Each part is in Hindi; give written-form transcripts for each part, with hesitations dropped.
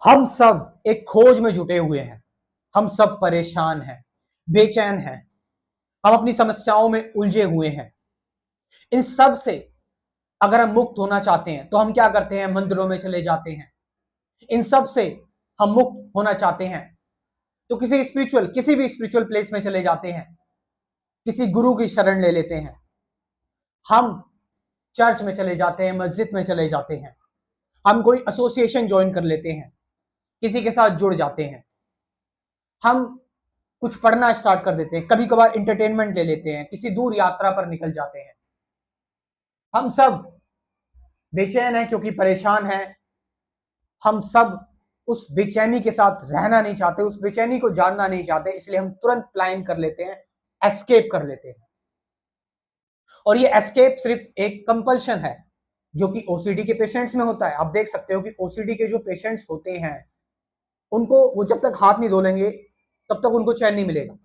हम सब एक खोज में जुटे हुए हैं। हम सब परेशान हैं, बेचैन हैं। हम अपनी समस्याओं में उलझे हुए हैं। इन सब से अगर हम मुक्त होना चाहते हैं तो हम क्या करते हैं? मंदिरों में चले जाते हैं। इन सब से हम मुक्त होना चाहते हैं तो किसी भी स्पिरिचुअल प्लेस में चले जाते हैं। किसी गुरु की शरण ले लेते हैं। हम चर्च में चले जाते हैं, मस्जिद में चले जाते हैं। हम कोई एसोसिएशन ज्वाइन कर लेते हैं, किसी के साथ जुड़ जाते हैं। हम कुछ पढ़ना स्टार्ट कर देते हैं, कभी कभार इंटरटेनमेंट ले लेते हैं, किसी दूर यात्रा पर निकल जाते हैं। हम सब बेचैन हैं क्योंकि परेशान हैं। हम सब उस बेचैनी के साथ रहना नहीं चाहते, उस बेचैनी को जानना नहीं चाहते, इसलिए हम तुरंत प्लान कर लेते हैं, एस्केप कर लेते हैं। और ये एस्केप सिर्फ एक कंपल्शन है जो कि ओसीडी के पेशेंट्स में होता है। आप देख सकते हो कि ओसीडी के जो पेशेंट्स होते हैं उनको, वो जब तक हाथ नहीं धो लेंगे तब तक उनको चैन नहीं मिलेगा।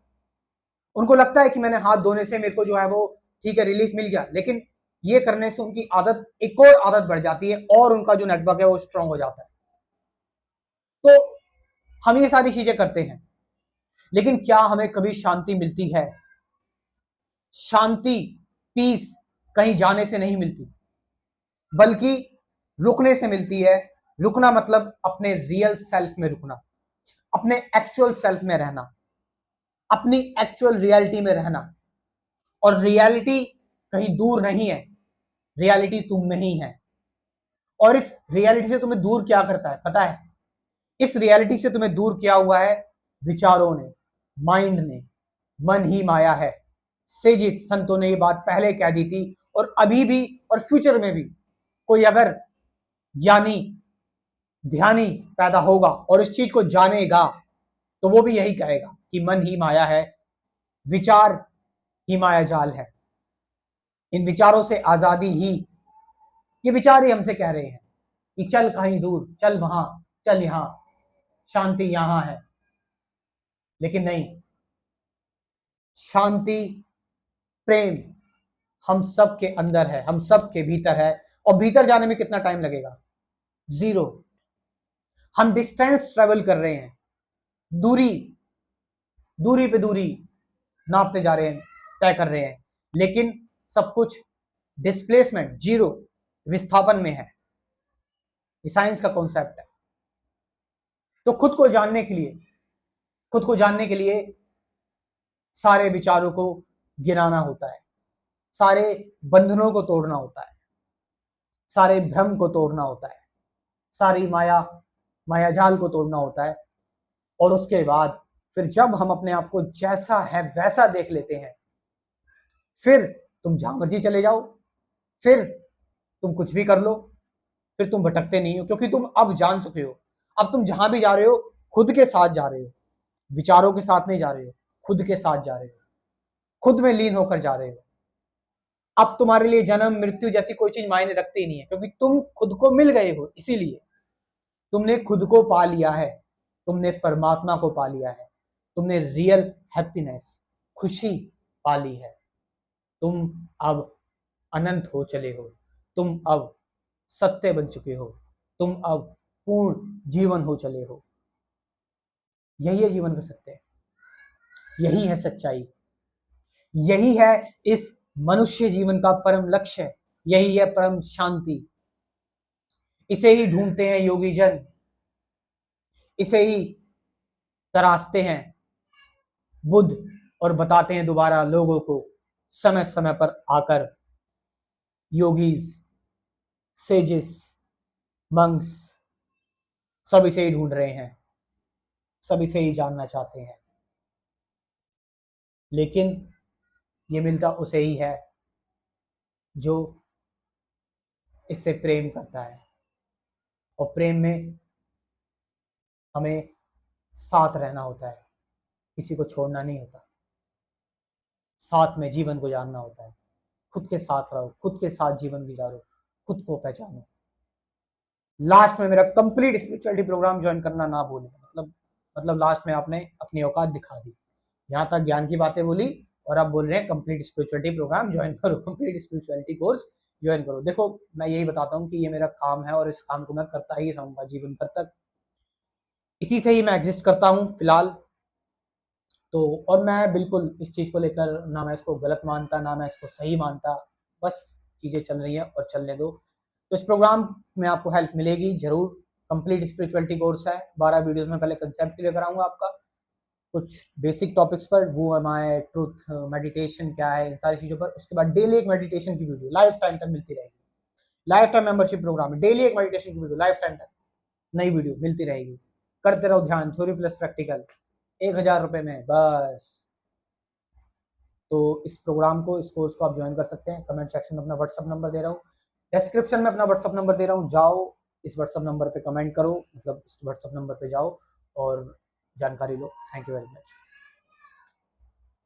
उनको लगता है कि मैंने हाथ धोने से मेरे को जो है वो ठीक है, रिलीफ मिल गया, लेकिन ये करने से उनकी आदत, एक और आदत बढ़ जाती है और उनका जो नेटवर्क है वो स्ट्रांग हो जाता है। तो हम ये सारी चीजें करते हैं, लेकिन क्या हमें कभी शांति मिलती है? शांति, पीस कहीं जाने से नहीं मिलती, बल्कि रुकने से मिलती है। रुकना मतलब अपने रियल सेल्फ में रुकना, अपने एक्चुअल सेल्फ में रहना, अपनी एक्चुअल रियलिटी में रहना। और रियलिटी कहीं दूर नहीं है, रियलिटी तुम में ही है। और इस रियलिटी से तुम्हें दूर क्या करता है पता है? इस रियलिटी से तुम्हें दूर किया हुआ है विचारों ने, माइंड ने। मन ही माया है। सेजिस संतों ने ये बात पहले कह दी थी, और अभी भी और फ्यूचर में भी कोई अगर ज्ञानी, ध्यानी पैदा होगा और इस चीज को जानेगा तो वो भी यही कहेगा कि मन ही माया है, विचार ही माया जाल है। इन विचारों से आजादी ही, ये विचार ही हमसे कह रहे हैं कि चल कहीं दूर, चल वहां, चल यहां, शांति यहां है। लेकिन नहीं, शांति, प्रेम हम सब के अंदर है, हम सब के भीतर है। और भीतर जाने में कितना टाइम लगेगा? जीरो। हम डिस्टेंस ट्रेवल कर रहे हैं, दूरी, दूरी पे दूरी नापते जा रहे हैं, तय कर रहे हैं, लेकिन सब कुछ डिस्प्लेसमेंट, जीरो, विस्थापन में है। ये साइंस का कॉन्सेप्ट है। तो खुद को जानने के लिए सारे विचारों को गिराना होता है, सारे बंधनों को तोड़ना होता है, सारे भ्रम को तोड़ना होता है, सारी मायाजाल को तोड़ना होता है। और उसके बाद फिर जब हम अपने आप को जैसा है वैसा देख लेते हैं, फिर तुम जहां मर्जी चले जाओ, फिर तुम कुछ भी कर लो, फिर तुम भटकते नहीं हो, क्योंकि तुम अब जान चुके हो। अब तुम जहां भी जा रहे हो खुद के साथ जा रहे हो, विचारों के साथ नहीं जा रहे हो, खुद के साथ जा रहे हो, खुद में लीन होकर जा रहे हो। अब तुम्हारे लिए जन्म मृत्यु जैसी कोई चीज मायने रखती ही नहीं है, क्योंकि तुम खुद को मिल गए हो। इसीलिए तुमने खुद को पा लिया है, तुमने परमात्मा को पा लिया है, तुमने रियल हैप्पीनेस, खुशी पा ली है। तुम अब अनंत हो चले हो, तुम अब सत्य बन चुके हो, तुम अब पूर्ण जीवन हो चले हो। यही है जीवन का सत्य, यही है सच्चाई, यही है इस मनुष्य जीवन का परम लक्ष्य, यही है परम शांति। इसे ही ढूंढते हैं योगी जन, इसे ही तरासते हैं बुद्ध, और बताते हैं दोबारा लोगों को समय समय पर आकर। योगीज, सेजिस, मंक्स सब इसे ही ढूंढ रहे हैं, सब इसे ही जानना चाहते हैं। लेकिन ये मिलता उसे ही है जो इससे प्रेम करता है। और प्रेम में हमें साथ रहना होता है, किसी को छोड़ना नहीं होता, साथ में जीवन गुजारना होता है। खुद के साथ रहो, खुद के साथ जीवन गुजारो, खुद को पहचानो। लास्ट में मेरा कंप्लीट स्पिरिचुअलिटी प्रोग्राम ज्वाइन करना ना भूलें। मतलब लास्ट में आपने अपनी औकात दिखा दी। यहाँ तक ज्ञान की बातें बोली और आप बोल रहे हैं कंप्लीट स्पिरिचुअलिटी प्रोग्राम ज्वाइन करो, कंप्लीट स्पिरिचुअलिटी कोर्स ज्वाइन करो। देखो, मैं यही बताता हूँ कि ये मेरा काम है और इस काम को मैं करता ही रहूंगा जीवन भर तक। इसी से ही मैं एग्जिस्ट करता हूँ फिलहाल। तो और मैं बिल्कुल इस चीज़ को लेकर ना मैं इसको गलत मानता, ना मैं इसको सही मानता, बस चीज़ें चल रही हैं और चलने दो। तो इस प्रोग्राम में आपको हेल्प मिलेगी ज़रूर। कंप्लीट स्पिरिचुअलिटी कोर्स है, 12 वीडियोज़ में पहले कंसेप्ट क्लियर कराऊँगा आपका, कुछ बेसिक टॉपिक्स पर, वो एम आई, ट्रुथ, मेडिटेशन क्या है, इन सारी चीज़ों पर। उसके बाद डेली एक मेडिटेशन की वीडियो लाइफ टाइम तक मिलती रहेगी। लाइफ टाइम मेंबरशिप प्रोग्राम है, डेली एक मेडिटेशन की वीडियो लाइफ टाइम तक नई वीडियो मिलती रहेगी। करते रहो ध्यान, थ्योरी प्लस प्रैक्टिकल, 1000 रुपये में बस। तो इस प्रोग्राम को, इस कोर्स को आप ज्वाइन कर सकते हैं। कमेंट सेक्शन में अपना व्हाट्सअप नंबर दे रहा हूँ, डिस्क्रिप्शन में अपना व्हाट्सअप नंबर दे रहा हूँ, जाओ इस व्हाट्सअप नंबर पे कमेंट करो, मतलब इस व्हाट्सअप नंबर पे जाओ और जानकारी लो। Thank you very much.